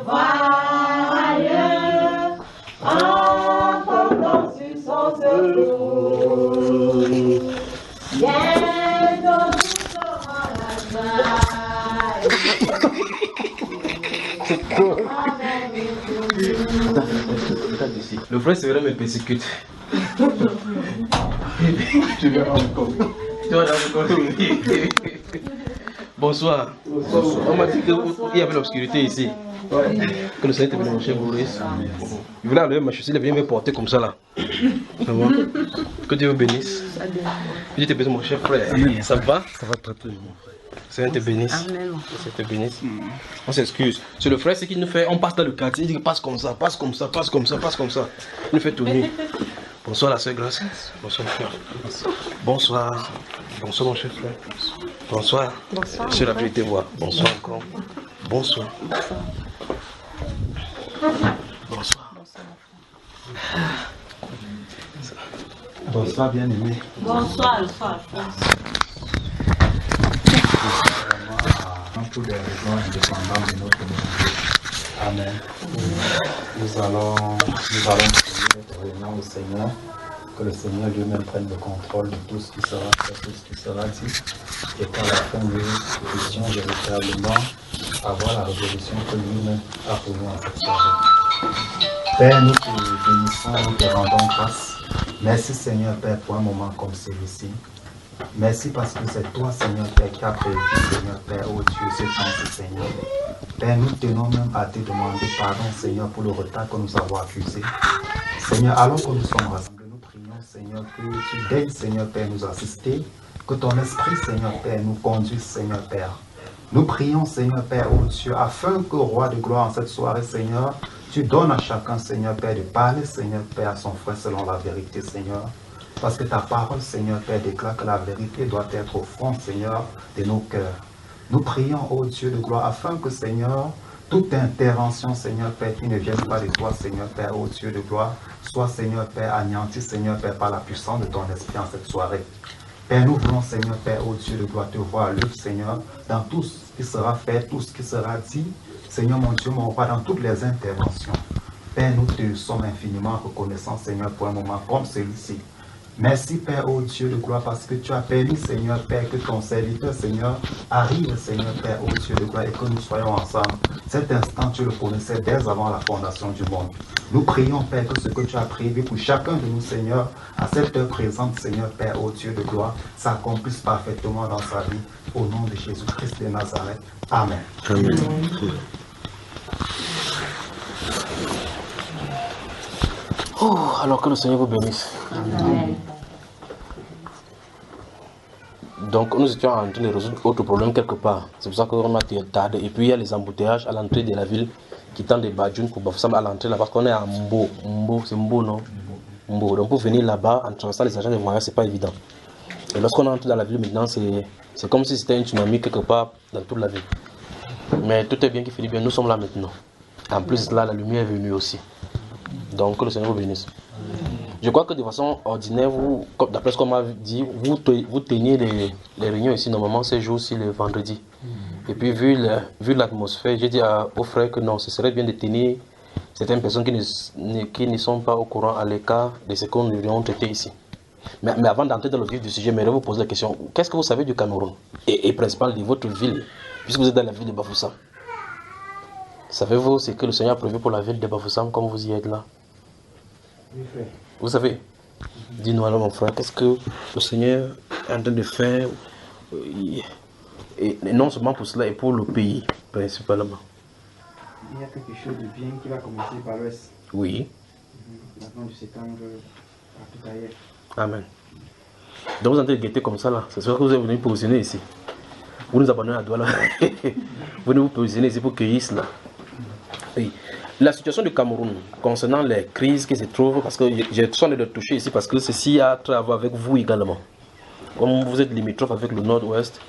voir ailleurs, entendant sur son secours. Bientôt nous serons la faille. Le frère Séverin me persécute. Tu vas rendre compte. Tu vas rendre compte. Bonsoir. On m'a dit qu'il y avait l'obscurité ici. Que le Seigneur te bénisse, mon cher Boris. Il voulait enlever ma chaussure, il est venu me porter comme ça là. Ça va? Que Dieu vous bénisse. Que Dieu te bénisse, mon cher frère. Ça va? Ça va très bien, mon frère. Que le Seigneur te bénisse. Amen. Que le Seigneur te bénisse. On s'excuse. C'est le frère, ce qu'il nous fait. On passe dans le quartier, il dit passe comme ça, passe comme ça, passe comme ça, passe comme ça. Il nous fait tourner. Bonsoir la sœur Grâce. Bonsoir mon frère. Bonsoir. Bonsoir mon cher frère. Bonsoir. Bonsoir. Sur la vérité voir. Bonsoir encore. Bonsoir. Bonsoir. Bonsoir, bien-aimé. Bonsoir, bonsoir. Pour des raisons indépendantes de notre monde. Amen. Nous allons prier notre réunion au Seigneur, que le Seigneur lui-même prenne le contrôle de tout ce qui sera fait, tout ce qui sera dit, et qu'à la fin nous puissions véritablement avoir la résolution que lui-même a pour nous en cette soirée. Père, nous te bénissons, nous te rendons grâce. Merci Seigneur Père pour un moment comme celui-ci. Merci parce que c'est toi Seigneur Père qui a prévu Seigneur Père, oh Dieu, ce temps Seigneur. Père, nous tenons même à te demander pardon Seigneur pour le retard que nous avons accusé. Seigneur, alors que nous sommes rassemblés, nous prions Seigneur que tu daignes Seigneur Père nous assister, que ton esprit Seigneur Père nous conduise Seigneur Père. Nous prions Seigneur Père, oh Dieu, afin que roi de gloire en cette soirée Seigneur, tu donnes à chacun Seigneur Père de parler Seigneur Père à son frère selon la vérité Seigneur. Parce que ta parole, Seigneur Père, déclare que la vérité doit être au fond, Seigneur, de nos cœurs. Nous prions, ô Dieu de gloire, afin que, Seigneur, toute intervention, Seigneur Père, qui ne vienne pas de toi, Seigneur Père, ô Dieu de gloire, soit, Seigneur Père, anéantie, Seigneur Père, par la puissance de ton esprit en cette soirée. Père, nous voulons, Seigneur Père, ô Dieu de gloire, te voir à l'œuvre, Seigneur, dans tout ce qui sera fait, tout ce qui sera dit, Seigneur mon Dieu, mon roi, dans toutes les interventions. Père, nous te sommes infiniment reconnaissants, Seigneur, pour un moment comme celui-ci. Merci Père, ô Dieu de gloire, parce que tu as permis, Seigneur Père, que ton serviteur, Seigneur, arrive, Seigneur Père, ô Dieu de gloire, et que nous soyons ensemble. Cet instant, tu le connaissais dès avant la fondation du monde. Nous prions, Père, que ce que tu as prévu pour chacun de nous, Seigneur, à cette heure présente, Seigneur Père, ô Dieu de gloire, s'accomplisse parfaitement dans sa vie. Au nom de Jésus-Christ de Nazareth. Amen. Amen. Oh, alors que le Seigneur vous bénisse. Amen. Donc nous étions en train de résoudre autre problème quelque part. C'est pour ça qu'on a tardé. Et puis il y a les embouteillages à l'entrée de la ville qui tendent des Badjoun pour Bafoussam à l'entrée là parce qu'on est à Mbo. Mbo, c'est Mbo non? Mbo. Donc pour venir là-bas en traversant les agents de voyage, c'est pas évident. Et lorsqu'on entre dans la ville maintenant, c'est comme si c'était une tsunami quelque part dans toute la ville. Mais tout est bien qui finit bien, nous sommes là maintenant. En plus là, la lumière est venue aussi. Donc que le Seigneur vous bénisse. Je crois que de façon ordinaire, vous, d'après ce qu'on m'a dit, vous teniez les réunions ici, normalement ces jours-ci, le vendredi. Et puis vu l'atmosphère, j'ai dit aux frères que non, ce serait bien de tenir certaines personnes qui ne sont pas au courant à l'écart de ce qu'on devrions traiter ici. Mais avant d'entrer dans le vif du sujet, j'aimerais vous poser la question, qu'est-ce que vous savez du Cameroun et principalement de votre ville, puisque vous êtes dans la ville de Bafoussam? Savez-vous ce que le Seigneur a prévu pour la ville de Bafoussam comme vous y êtes là? Oui, frère. Vous savez, dis-nous alors mon frère, qu'est-ce que le Seigneur est en train de faire, et non seulement pour cela, et pour le pays, principalement. Il y a quelque chose de bien qui va commencer par l'Ouest. Oui. Maintenant du septembre, partout ailleurs. Amen. Donc vous êtes en train de guetter comme ça là, c'est sûr que vous êtes venu positionner ici. Vous nous abandonnez à Douala. Vous venez vous positionner ici pour cueillir cela. Oui. La situation du Cameroun concernant les crises qui se trouvent, parce que j'ai soin de le toucher ici, parce que ceci a à voir avec vous également. Comme vous êtes limitrophe avec le nord-ouest,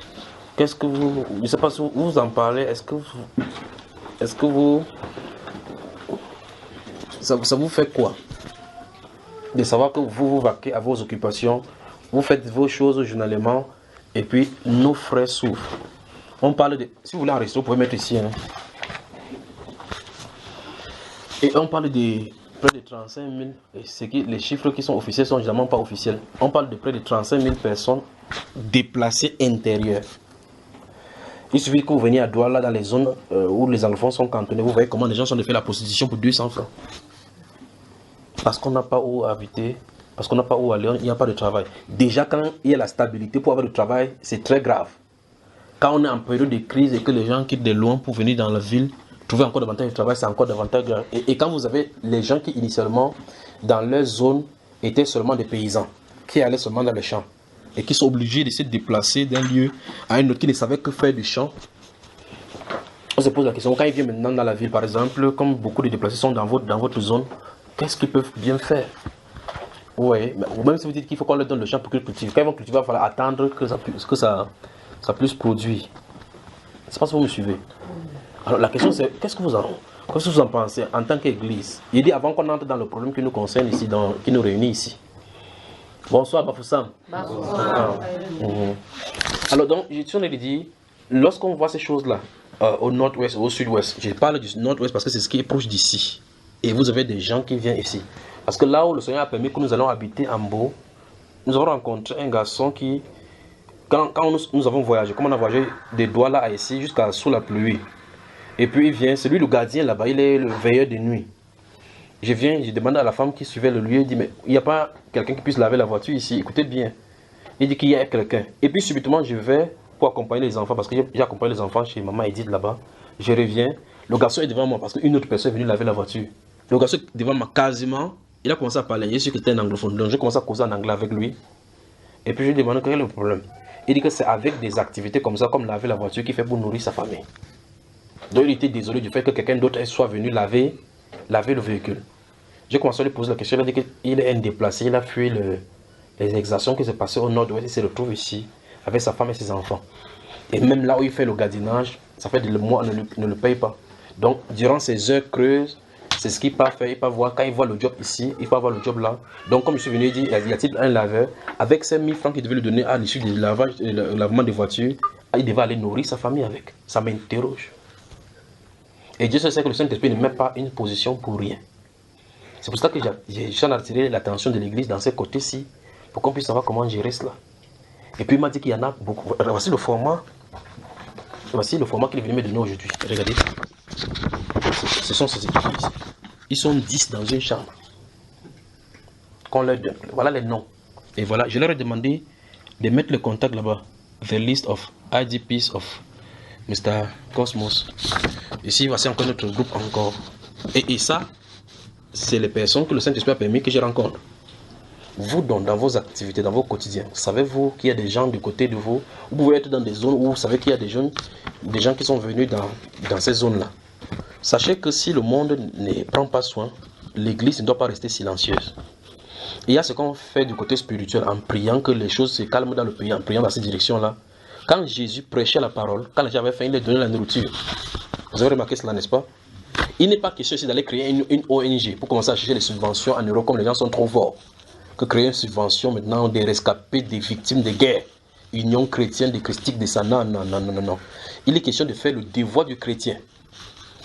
qu'est-ce que vous, je ne sais pas si vous en parlez, est-ce que vous, ça vous fait quoi de savoir que vous vaquez à vos occupations, vous faites vos choses journalement, et puis nos frères souffrent. On parle de, si vous voulez enregistrer, vous pouvez mettre ici. Hein. Et on parle de près de 35 000, et les chiffres qui sont officiels sont évidemment pas officiels. On parle de près de 35 000 personnes déplacées intérieures. Il suffit que vous veniez à Douala, dans les zones où les enfants sont cantonnés, vous voyez comment les gens sont de faire la prostitution pour 200 francs. Parce qu'on n'a pas où habiter, parce qu'on n'a pas où aller, il n'y a pas de travail. Déjà, quand il y a la stabilité pour avoir du travail, c'est très grave. Quand on est en période de crise et que les gens quittent de loin pour venir dans la ville, trouver encore davantage de travail, c'est encore davantage grave. Et quand vous avez les gens qui, initialement, dans leur zone, étaient seulement des paysans, qui allaient seulement dans les champs, et qui sont obligés de se déplacer d'un lieu à un autre, qui ne savaient que faire du champ, on se pose la question, quand ils viennent maintenant dans la ville, par exemple, comme beaucoup de déplacés sont dans votre zone, qu'est-ce qu'ils peuvent bien faire? Oui, ou même si vous dites qu'il faut qu'on leur donne le champ pour qu'ils cultivent, quand ils vont cultiver, il va falloir attendre que ça puisse produire. Je ne sais pas si vous me suivez. Alors la question c'est, qu'est-ce que vous en pensez en tant qu'église? Il dit avant qu'on entre dans le problème qui nous concerne ici, qui nous réunit ici. Bonsoir Bafoussam. Bonsoir. Alors donc, je tiens à lui dire, lorsqu'on voit ces choses-là, au nord-ouest ou au sud-ouest, je parle du nord-ouest parce que c'est ce qui est proche d'ici. Et vous avez des gens qui viennent ici. Parce que là où le Seigneur a permis que nous allons habiter en Mbo, nous avons rencontré un garçon qui, quand nous avons voyagé, comme on a voyagé de Douala à ici jusqu'à sous la pluie, et puis il vient, c'est lui le gardien là-bas, il est le veilleur de nuit. Je demande à la femme qui suivait le lieu, il dit, mais il n'y a pas quelqu'un qui puisse laver la voiture ici, écoutez bien. Il dit qu'il y a quelqu'un. Et puis subitement, je vais pour accompagner les enfants, parce que j'ai accompagné les enfants chez maman Edith là-bas. Je reviens, le garçon est devant moi, parce qu'une autre personne est venue laver la voiture. Le garçon est devant moi quasiment, il a commencé à parler, je suis que c'était un anglophone, donc j'ai commencé à causer en anglais avec lui. Et puis je lui demande quel est le problème. Il dit que c'est avec des activités comme ça, comme laver la voiture, qu'il fait pour nourrir sa famille. Donc il était désolé du fait que quelqu'un d'autre soit venu laver le véhicule. J'ai commencé à lui poser la question, il a dit qu'il est un déplacé, il a fui les exactions qui se passaient au nord-ouest, il se retrouve ici avec sa femme et ses enfants. Et même là où il fait le gardiennage, ça fait des mois, ne le paye pas. Donc durant ces heures creuses, c'est ce qu'il peut faire, il peut voir, quand il voit le job ici, il peut avoir le job là. Donc comme je suis venu, il dit, y a-t-il un laveur, avec ces 1000 francs qu'il devait lui donner à l'issue du lavement des voitures, il devait aller nourrir sa famille avec. Ça m'interroge. Et Dieu sait que le Saint-Esprit ne met pas une position pour rien. C'est pour ça que j'ai attiré l'attention de l'église dans ces côtés-ci, pour qu'on puisse savoir comment gérer cela. Et puis il m'a dit qu'il y en a beaucoup. Voici le format qu'il est venu me donner aujourd'hui. Regardez. Ce sont ces équipes ici. Ils sont 10 dans une chambre. Qu'on leur donne. Voilà les noms. Et voilà, je leur ai demandé de mettre le contact là-bas. The list of IDPs of Mr. Cosmos. Ici, voici encore notre groupe encore. Et ça, c'est les personnes que le Saint-Esprit a permis que je rencontre. Vous, dans vos activités, dans vos quotidiens, savez-vous qu'il y a des gens du côté de vous? Vous pouvez être dans des zones où vous savez qu'il y a des gens qui sont venus dans ces zones-là. Sachez que si le monde ne prend pas soin, l'église ne doit pas rester silencieuse. Il y a ce qu'on fait du côté spirituel en priant que les choses se calment dans le pays, en priant dans cette direction-là. Quand Jésus prêchait la parole, quand les gens avaient faim, il leur donnait la nourriture. Vous avez remarqué cela, n'est-ce pas? Il n'est pas question ici d'aller créer une ONG pour commencer à chercher les subventions en euros comme les gens sont trop forts. Que créer une subvention maintenant des rescapés, des victimes de guerre. Union chrétienne, des christiques, des ça. Non. Il est question de faire le devoir du chrétien.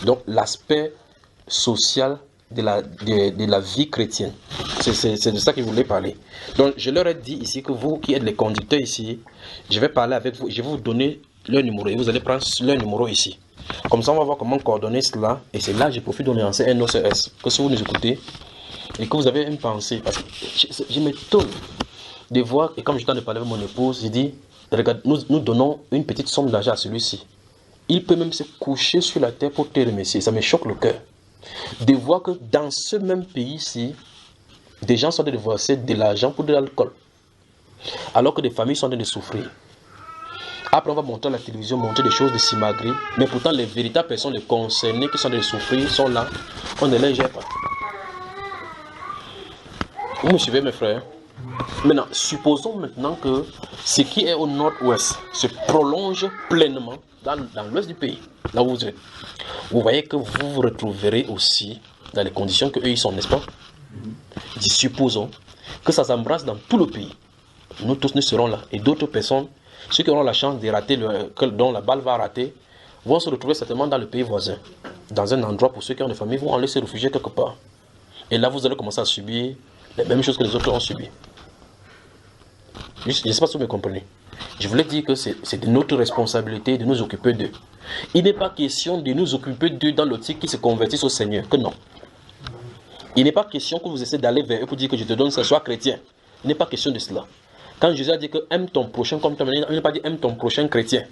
Donc l'aspect social de la vie chrétienne. C'est de ça que je voulais parler. Donc je leur ai dit ici que vous qui êtes les conducteurs ici, je vais parler avec vous, je vais vous donner leur numéro et vous allez prendre leur numéro ici. Comme ça on va voir comment coordonner cela. Et c'est là que je profite de lancer un OCS. Que si vous nous écoutez et que vous avez une pensée, parce que je m'étonne de voir, et comme je t'en ai parlé avec mon épouse, j'ai dit, regarde, nous donnons une petite somme d'argent à celui-ci. Il peut même se coucher sur la terre pour te remercier. Ça me choque le cœur. De voir que dans ce même pays-ci, des gens sont en train de verser de l'argent pour de l'alcool. Alors que des familles sont en train de souffrir. Après, on va monter à la télévision, monter des choses de simagrée. Mais pourtant, les véritables personnes, les concernés qui sont en train de souffrir, sont là. On ne les gère pas. Vous me suivez, mes frères? Maintenant, supposons maintenant que ce qui est au nord-ouest se prolonge pleinement dans l'ouest du pays, là où vous êtes. Vous voyez que vous vous retrouverez aussi dans les conditions que eux ils sont, n'est-ce pas? Supposons que ça s'embrasse dans tout le pays. Nous tous nous serons là. Et d'autres personnes, ceux qui auront la chance de rater, dont la balle va rater, vont se retrouver certainement dans le pays voisin. dans un endroit pour ceux qui ont des familles, vont aller se réfugier quelque part. Et là, vous allez commencer à subir les mêmes choses que les autres ont subies. Je ne sais pas si vous me comprenez. Je voulais dire que c'est de notre responsabilité de nous occuper d'eux. Il n'est pas question de nous occuper d'eux dans l'optique qui se convertissent au Seigneur, que non. Il n'est pas question que vous essayez d'aller vers eux pour dire que je te donne ça, sois chrétien. Il n'est pas question de cela. Quand Jésus a dit que aime ton prochain comme toi-même, il n'a pas dit aime ton prochain chrétien.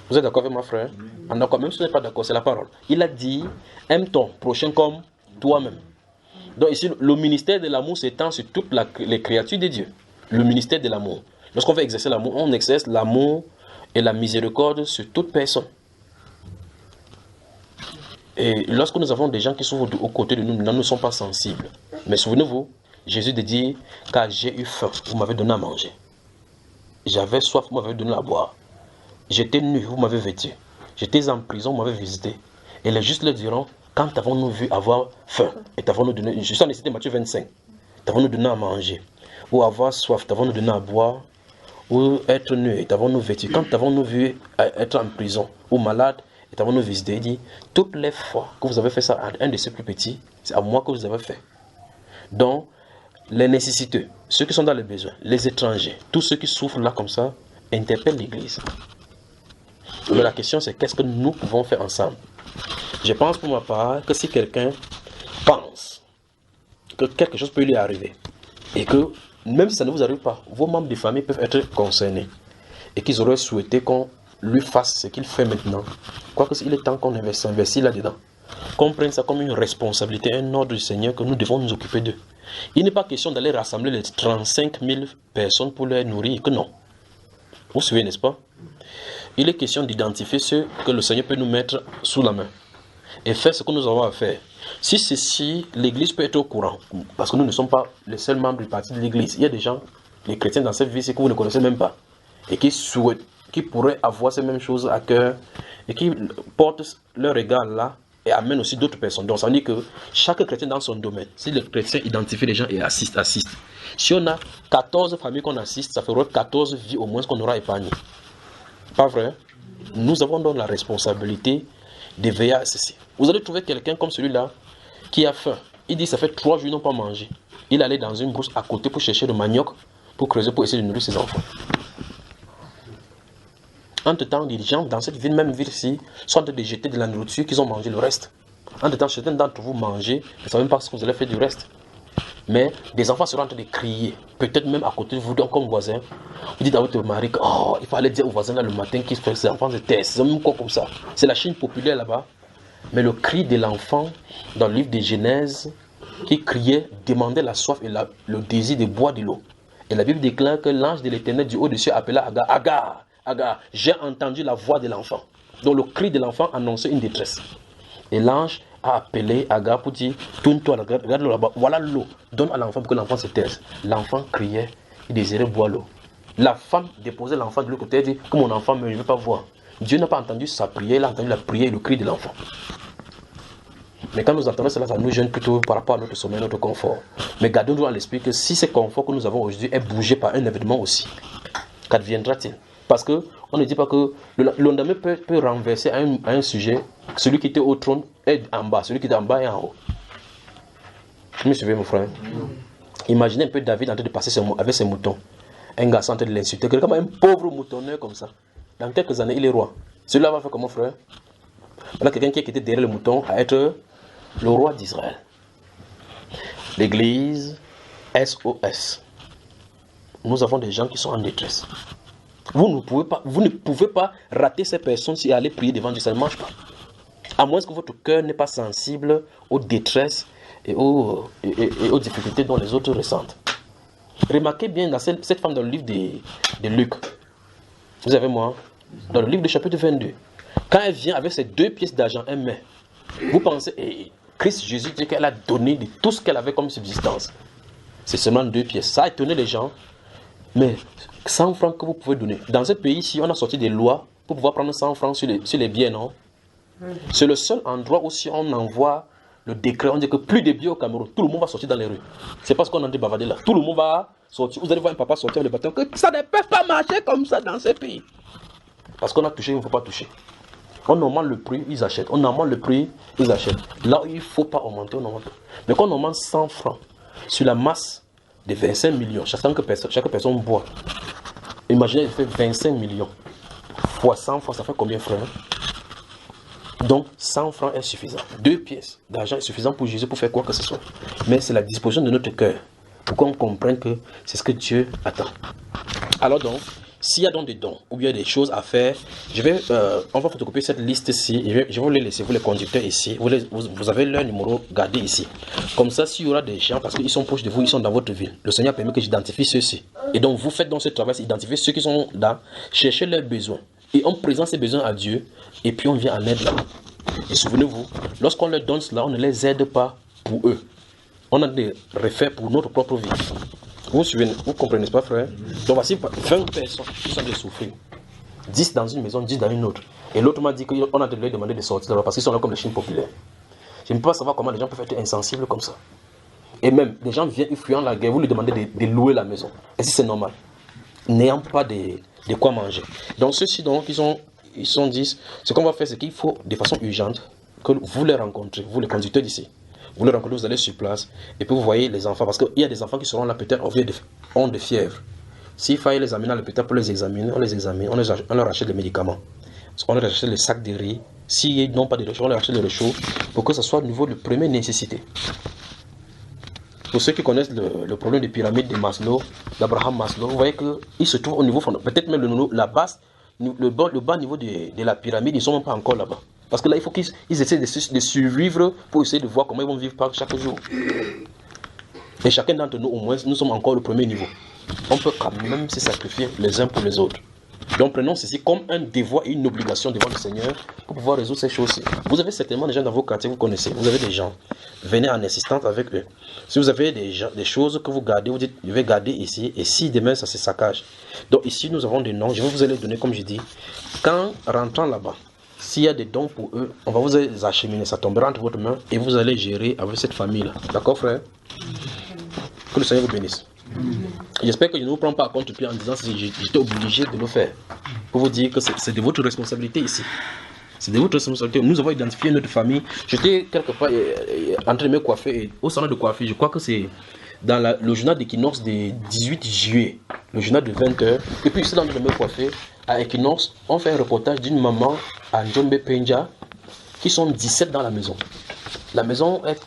Vous êtes d'accord avec moi, frère? D'accord, même si vous n'êtes pas d'accord, c'est la parole. Il a dit aime ton prochain comme toi-même. Donc ici, le ministère de l'amour s'étend sur toutes les créatures de Dieu. Le ministère de l'amour. Lorsqu'on veut exercer l'amour, on exerce l'amour et la miséricorde sur toute personne. Et lorsque nous avons des gens qui sont aux côtés de nous, nous ne sommes pas sensibles. Mais souvenez-vous, Jésus de dire, car j'ai eu faim, vous m'avez donné à manger. J'avais soif, vous m'avez donné à boire. J'étais nu, vous m'avez vêtu. J'étais en prison, vous m'avez visité. Et les justes leur diront, quand avons-nous vu avoir faim et t'avons-nous donné, je suis en cité Matthieu 25, t'avons-nous donné à manger, ou avoir soif, t'avons-nous donné à boire, ou être nu et t'avons-nous vêtu. Quand t'avons-nous vu être en prison ou malade et t'avons-nous visité, il dit, toutes les fois que vous avez fait ça à un de ces plus petits, c'est à moi que vous avez fait. Donc, les nécessiteux, ceux qui sont dans les besoins, les étrangers, tous ceux qui souffrent là comme ça, interpellent l'Église. Mais la question c'est qu'est-ce que nous pouvons faire ensemble? Je pense pour ma part que si quelqu'un pense que quelque chose peut lui arriver et que même si ça ne vous arrive pas, vos membres de famille peuvent être concernés et qu'ils auraient souhaité qu'on lui fasse ce qu'il fait maintenant, quoique il est temps qu'on s'investisse là-dedans, qu'on prenne ça comme une responsabilité, un ordre du Seigneur que nous devons nous occuper d'eux. Il n'est pas question d'aller rassembler les 35 000 personnes pour les nourrir, que non. Vous vous souvenez, n'est-ce pas? Il est question d'identifier ceux que le Seigneur peut nous mettre sous la main et faire ce que nous avons à faire. Si ceci, l'Église peut être au courant, parce que nous ne sommes pas les seuls membres du parti de l'Église. Il y a des gens, les chrétiens dans cette vie, c'est que vous ne connaissez même pas et qui pourraient avoir ces mêmes choses à cœur et qui portent leur regard là et amènent aussi d'autres personnes. Donc ça veut dire que chaque chrétien dans son domaine, si le chrétien identifie les gens et assiste. Si on a 14 familles qu'on assiste, ça fera 14 vies au moins qu'on aura épargnées. Pas vrai? Nous avons donc la responsabilité de veiller à ceci. Vous allez trouver quelqu'un comme celui-là qui a faim. Il dit ça fait 3 jours qu'ils n'ont pas mangé. Il allait dans une brousse à côté pour chercher le manioc, pour creuser, pour essayer de nourrir ses enfants. Entre-temps, les gens dans cette ville, même ville-ci, sont en train de jeter de la nourriture qu'ils ont mangé le reste. Entre-temps, certains d'entre vous mangez, vous ne savez même pas ce que vous allez faire du reste. Mais des enfants seront en train de crier, peut-être même à côté de vous, comme voisin. Vous dites à votre mari que il faut aller dire aux voisins là le matin qu'ils font ses enfants se taisent. C'est même quoi comme ça. C'est la Chine populaire là-bas. Mais le cri de l'enfant dans le livre de Genèse, qui criait, demandait la soif et le désir de boire de l'eau. Et la Bible déclare que l'ange de l'Éternel du haut des cieux appela Agar, Agar, Agar, j'ai entendu la voix de l'enfant. Donc le cri de l'enfant annonçait une détresse. Et l'ange a appelé Agar pour dire, tourne-toi, regarde l'eau là-bas, voilà l'eau, donne à l'enfant pour que l'enfant se taise. L'enfant criait, il désirait boire l'eau. La femme déposait l'enfant de l'autre côté et dit, que mon enfant meurt, je ne veux pas voir. Dieu n'a pas entendu sa prière, il a entendu la prière et le cri de l'enfant. Mais quand nous entendons cela, ça nous gêne plutôt par rapport à notre sommeil, notre confort. Mais gardons-nous à l'esprit que si ce confort que nous avons aujourd'hui est bougé par un événement aussi, qu'adviendra-t-il? Parce qu'on ne dit pas que le lendemain peut renverser à un sujet, celui qui était au trône est en bas, celui qui était en bas est en haut. Vous me suivez, mon frère? Imaginez un peu David en train de passer avec ses moutons. Un garçon en train de l'insulter, comme un pauvre moutonneur comme ça. Dans quelques années, il est roi. Celui-là va faire comment, frère? Voilà quelqu'un qui était derrière le mouton à être le roi d'Israël. L'église SOS. Nous avons des gens qui sont en détresse. Vous ne pouvez pas rater ces personnes si aller prier devant Dieu, ça ne marche pas. À moins que votre cœur n'est pas sensible aux détresses et aux difficultés dont les autres ressentent. Remarquez bien dans cette femme dans le livre de Luc. Vous avez moi, dans le livre de chapitre 22, quand elle vient avec ses 2 pièces d'argent, elle met. Vous pensez, Christ Jésus dit qu'elle a donné de tout ce qu'elle avait comme subsistance. C'est seulement 2 pièces. Ça a étonné les gens. Mais 100 francs que vous pouvez donner. Dans ce pays-ci, on a sorti des lois pour pouvoir prendre 100 francs sur les biens, non? C'est le seul endroit où si on envoie le décret, on dit que plus de billets au Cameroun, tout le monde va sortir dans les rues. C'est parce qu'on a dit bavarder là. Tout le monde va sortir. Vous allez voir un papa sortir le bâton que ça ne peut pas marcher comme ça dans ce pays. Parce qu'on a touché, il ne faut pas toucher. On augmente le prix, ils achètent. On augmente le prix, ils achètent. Là où il ne faut pas augmenter, on augmente. Mais quand on augmente 100 francs sur la masse de 25 millions, chaque personne boit, imaginez, il fait 25 millions. Fois 100 francs, ça fait combien, frère? Donc 100 francs est suffisant. 2 pièces d'argent est suffisant pour Jésus, pour faire quoi que ce soit. Mais c'est la disposition de notre cœur pour qu'on comprenne que c'est ce que Dieu attend. Alors donc, s'il y a donc des dons ou bien des choses à faire, on va photocopier cette liste-ci. Je vais vous les laisser, vous les conducteurs ici. Vous avez leur numéro gardé ici. Comme ça, s'il y aura des gens, parce qu'ils sont proches de vous, ils sont dans votre ville, le Seigneur permet que j'identifie ceux-ci. Et donc, vous faites donc ce travail, identifier ceux qui sont là, chercher leurs besoins. Et on présente ces besoins à Dieu, et puis on vient en aide là. Et souvenez-vous, lorsqu'on leur donne cela, on ne les aide pas pour eux. On a des refaits pour notre propre vie. Vous suivez, vous comprenez pas, frère? Donc voici 20 personnes qui sont en train de souffrir. 10 dans une maison, 10 dans une autre. Et l'autre m'a dit qu'on a de leur demander de sortir là parce qu'ils sont là comme les Chines populaires. Je ne peux pas savoir comment les gens peuvent être insensibles comme ça. Et même, les gens viennent, ils fuyant la guerre, vous lui demandez de louer la maison. Et si c'est normal? N'ayant pas de quoi manger. Donc ceux-ci, donc, ils sont 10. Ce qu'on va faire, c'est qu'il faut, de façon urgente, que vous les rencontrez, vous les conducteurs d'ici. Vous les rencontrez, vous allez sur place, et puis vous voyez les enfants, parce qu'il y a des enfants qui seront là peut-être ont de fièvre. S'il fallait les amener à l'hôpital pour les examiner, on leur achète les médicaments. On leur achète les sacs de riz. S'ils n'ont pas de réchaud, on leur achète le réchaud, pour que ce soit au niveau de première nécessité. Pour ceux qui connaissent le problème des pyramides de Maslow, d'Abraham Maslow, vous voyez qu'il se trouve au niveau, peut-être même le bas niveau de la pyramide, ils ne sont même pas encore là-bas. Parce que là, il faut qu'ils essaient de survivre pour essayer de voir comment ils vont vivre par chaque jour. Et chacun d'entre nous, au moins, nous sommes encore au premier niveau. On peut quand même se sacrifier les uns pour les autres. Donc prenons ceci comme un devoir et une obligation devant le Seigneur pour pouvoir résoudre ces choses-ci. Vous avez certainement des gens dans vos quartiers, vous connaissez. Vous avez des gens. Venez en assistance avec eux. Si vous avez des choses que vous gardez, vous dites, je vais garder ici. Et si demain ça se saccage. Donc ici, nous avons des noms. Je vais vous les donner comme je dis. Quand rentrant là-bas, s'il y a des dons pour eux, on va vous les acheminer. Ça tombera entre votre main et vous allez gérer avec cette famille-là. D'accord, frère? Que le Seigneur vous bénisse. J'espère que je ne vous prends pas à compte en disant que j'étais obligé de le faire. Pour vous dire que c'est de votre responsabilité ici. C'est de votre responsabilité. Nous avons identifié notre famille. J'étais quelque part en train de me coiffer au salon de coiffure. Je crois que c'est dans le journal d'Equinox du 18 juillet. Le journal de 20h. Et puis, c'est dans de me coiffer. À Equinox, on fait un reportage d'une maman à Njombe Penja qui sont 17 dans la maison. La maison est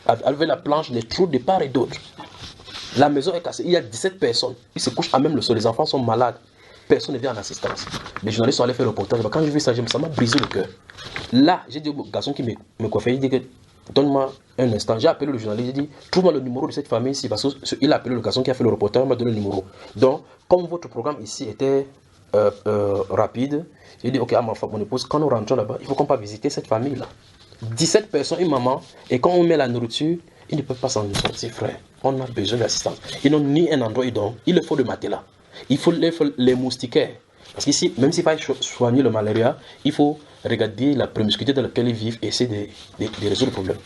avec la planche, les trous de part et d'autre. La maison est cassée, il y a 17 personnes. Ils se couchent à même le sol, les enfants sont malades. Personne ne vient en assistance. Les journalistes sont allés faire le reportage. Quand j'ai vu ça, ça m'a brisé le cœur. Là, j'ai dit au garçon qui me coiffait, il dit que donne-moi un instant. J'ai appelé le journaliste, j'ai dit trouve-moi le numéro de cette famille ici. Parce qu'il a appelé le garçon qui a fait le reportage, il m'a donné le numéro. Donc, comme votre programme ici était rapide, j'ai dit ok, à ma femme, mon épouse, quand nous rentrons là-bas, il faut qu'on pas visiter cette famille-là. 17 personnes, une maman, et quand on met la nourriture, ils ne peuvent pas s'en sortir, frère. On a besoin d'assistance. Ils n'ont ni un endroit, il faut le matelas. Il faut les moustiquaires. Parce qu'ici, même s'il faut soigner le malaria, il faut regarder la promiscuité dans laquelle ils vivent et essayer de résoudre le problème.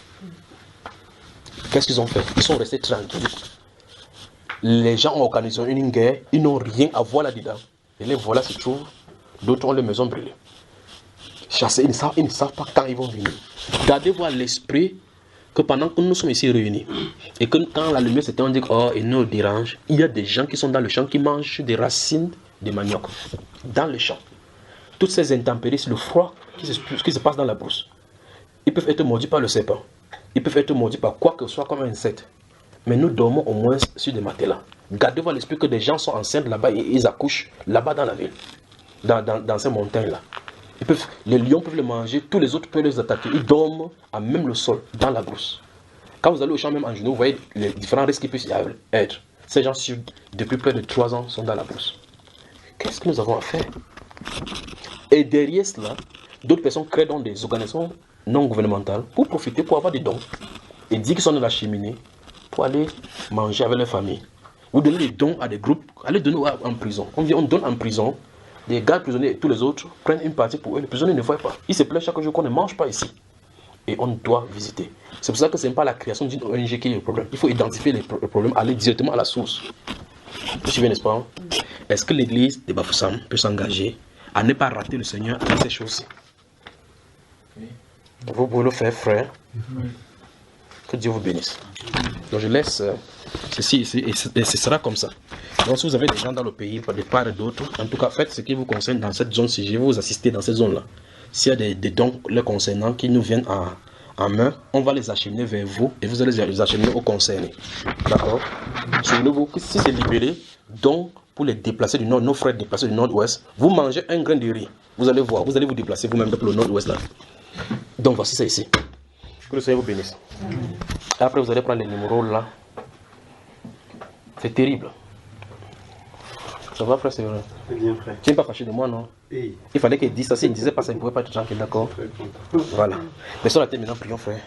Qu'est-ce qu'ils ont fait? Ils sont restés tranquilles. Les gens ont organisé une guerre, ils n'ont rien à voir là-dedans. Et les voilà se trouvent, d'autres ont les maisons brûlées. Chassés, ils ne savent pas quand ils vont venir. Gardez voir l'esprit que pendant que nous sommes ici réunis, et que quand la lumière s'éteint, on dit oh, il nous dérange, il y a des gens qui sont dans le champ qui mangent des racines de manioc. Dans le champ. Toutes ces intempéries, le froid qui se passe dans la brousse. Ils peuvent être mordus par le serpent. Ils peuvent être mordus par quoi que ce soit comme un insecte. Mais nous dormons au moins sur des matelas. Gardez voir l'esprit que des gens sont enceintes là-bas et ils accouchent là-bas dans la ville. Dans ces montagnes-là. Les lions peuvent les manger, tous les autres peuvent les attaquer. Ils dorment à même le sol, dans la brousse. Quand vous allez au champ, même en genoux, vous voyez les différents risques qui peuvent y être. Ces gens, depuis près de 3 ans, sont dans la brousse. Qu'est-ce que nous avons à faire? Et derrière cela, d'autres personnes créent donc des organisations non gouvernementales pour profiter, pour avoir des dons. Et dire qu'ils sont dans la cheminée pour aller manger avec leur famille. Vous donnez des dons à des groupes, allez donner en prison. On donne en prison. Les gardes prisonniers et tous les autres prennent une partie pour eux. Les prisonniers ne voient pas. Ils se plaignent chaque jour qu'on ne mange pas ici. Et on doit visiter. C'est pour ça que ce n'est pas la création d'une ONG qui est le problème. Il faut identifier les problèmes, aller directement à la source. Vous suivez, n'est-ce pas? Est-ce que l'église de Bafoussam peut s'engager à ne pas rater le Seigneur avec ces choses-ci? Vous pouvez le faire, frère. Que Dieu vous bénisse. Donc je laisse ceci ici et ce sera comme ça. Donc si vous avez des gens dans le pays, de part et d'autre, en tout cas faites ce qui vous concerne dans cette zone. Si je vais vous assister dans cette zone-là, s'il y a des dons les concernant qui nous viennent en main, on va les acheminer vers vous et vous allez les acheminer aux concernés. D'accord? Souvenez-vous que si c'est libéré, donc pour les déplacer du nord, nos frères déplacés du nord-ouest, vous mangez un grain de riz. Vous allez voir, vous allez vous déplacer vous-même pour le nord-ouest là. Donc voici ça ici. Que le Seigneur vous bénisse. Et après vous allez prendre les numéros là. C'est terrible. Ça va frère, c'est vrai. C'est bien, frère. Tu n'es pas fâché de moi, non? Oui. Il fallait qu'il dise ça. S'il ne disait pas ça, il ne pouvait pas être tranquille, d'accord? Voilà. Mais sur la tête maintenant, prions frère.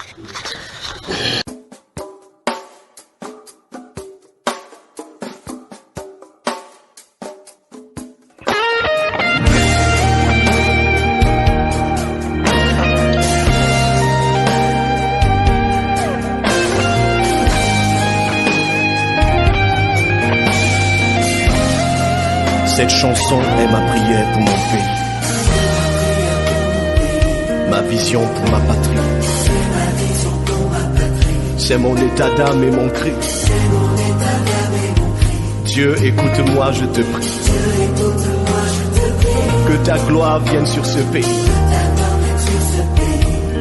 Cette chanson est ma prière pour mon pays, ma vision pour ma patrie. C'est mon état d'âme et mon cri. Dieu, écoute-moi, je te prie. Que ta gloire vienne sur ce pays,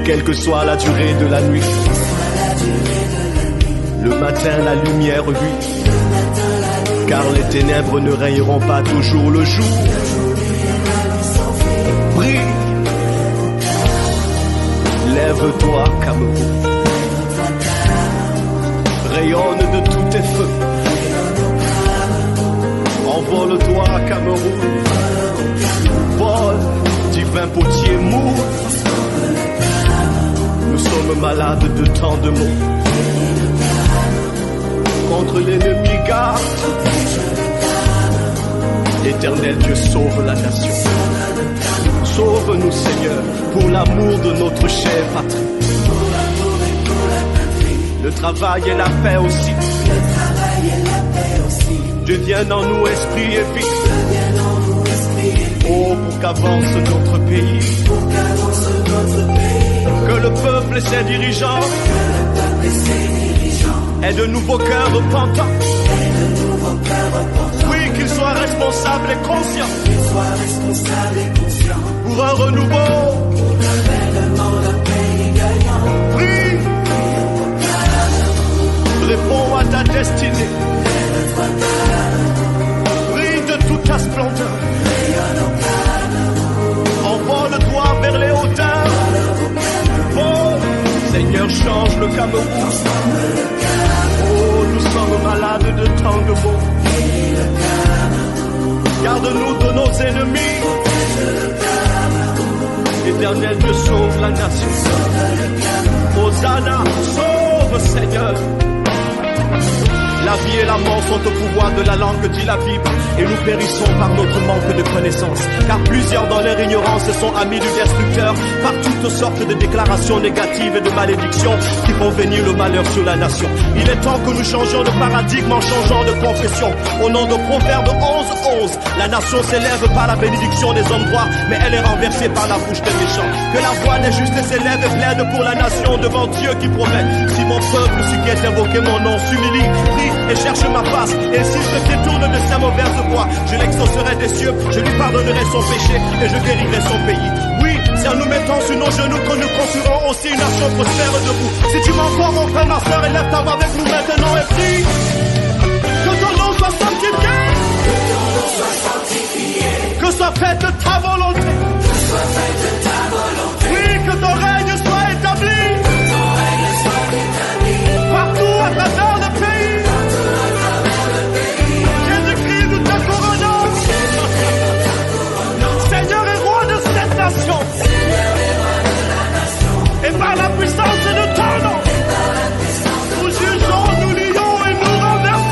quelle que soit la durée de la nuit. Le matin, la lumière brille, car les ténèbres ne règneront pas toujours le jour. Brille, lève-toi Cameroun, rayonne de tous tes feux. Envole-toi Cameroun, vol, divin potier mou. Nous sommes malades de tant de maux. Contre l'ennemi garde. L'Éternel Dieu sauve la nation. Sauve-nous Seigneur, pour l'amour de notre chère patrie. Le travail et la paix aussi. Dieu vienne en nous esprit et vie. Oh, pour qu'avance notre pays. Que le peuple et ses dirigeants aient de nouveaux cœurs repentants. Oui, qu'ils soient responsables et conscients. Pour un renouveau. Prie. Réponds à ta destinée. Brille de toute ta splendeur. Envole-toi vers les hauteurs. Oh, Seigneur, change le Cameroun. Oh, nous sommes malades de tant de maux. Garde-nous de nos ennemis. Éternel Dieu, sauve la nation. Hosanna, sauve Seigneur. La vie et la mort sont au pouvoir de la langue, dit la Bible, et nous périssons par notre manque de connaissance. Car plusieurs dans leur ignorance sont amis du destructeur, par toutes sortes de déclarations négatives et de malédictions qui font venir le malheur sur la nation. Il est temps que nous changions de paradigme en changeant de confession. Au nom de Proverbe 11:11, la nation s'élève par la bénédiction des hommes droits, mais elle est renversée par la bouche des méchants. Que la voix des justes s'élève et plaide pour la nation devant Dieu qui promet. Si mon peuple, celui qui est invoqué mon nom, s'humilie, prie et cherche ma face, et s'il se détourne de sa mauvaise voie, je l'exaucerai des cieux, je lui pardonnerai son péché et je guérirai son pays. Oui, c'est en nous mettant sur nos genoux que nous construirons aussi une nation prospère debout. Si tu m'entends mon frère, ma soeur, élève ta voix avec nous maintenant et prie. Que ton nom soit sanctifié. Que soit faite ta volonté. Oui, que ton règne soit établi. Partout à travers le pays. Jésus-Christ, nous te couronnons. Seigneur et roi de cette nation. Et par la puissance de ton nom, nous jugeons, nous lions et nous renversons.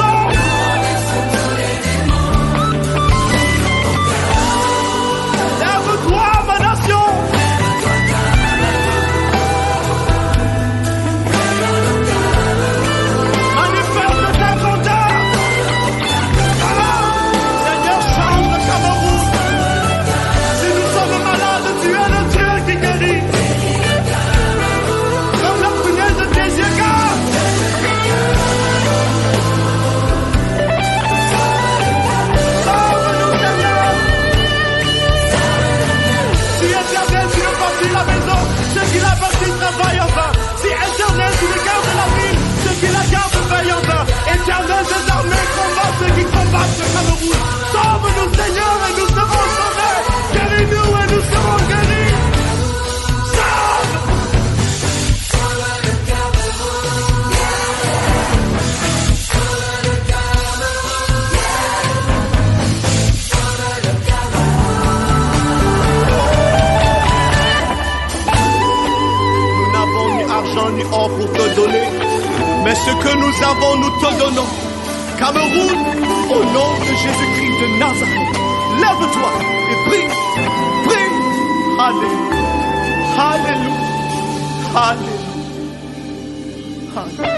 argent ni or pour te donner, mais ce que nous avons, nous te donnons. Cameroun, au nom de Jésus-Christ de Nazareth, lève-toi et prie, prie. Alléluia, Alléluia, Alléluia, Alléluia.